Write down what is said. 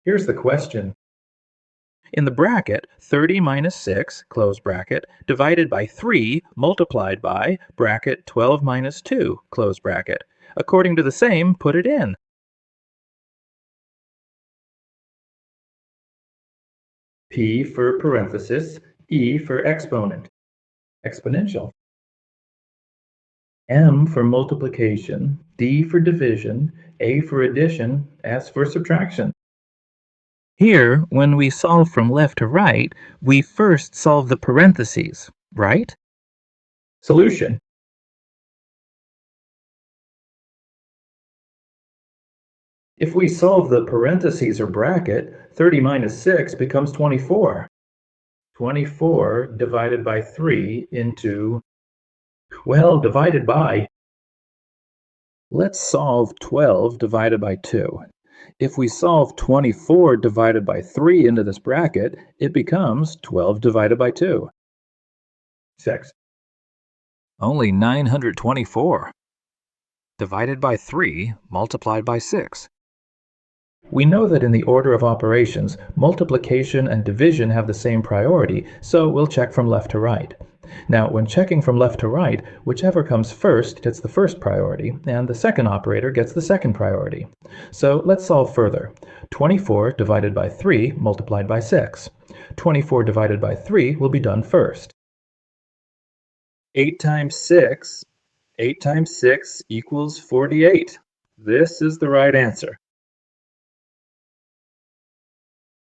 Here's the question. In the bracket, 30 minus 6, close bracket, divided by 3 multiplied by bracket 12 minus 2, close bracket. According to the same, put it in. P for parenthesis, E for exponent, exponential. M for multiplication, D for division, A for addition, S for subtraction. Here, when we solve from left to right, we first solve the parentheses, right? Solution. If we solve the parentheses or bracket, 30 minus 6 becomes 24. 24 divided by 3 into, well, divided by. Let's solve 12 divided by 2. If we solve 24 divided by 3 into this bracket, it becomes 12 divided by 2. 6. Only 924. Divided by 3 multiplied by 6. We know that in the order of operations, multiplication and division have the same priority, so we'll check from left to right. Now, when checking from left to right, whichever comes first gets the first priority, and the second operator gets the second priority. So let's solve further. 24 divided by 3 multiplied by 6. 24 divided by 3 will be done first. 8 times 6 equals 48. This is the right answer.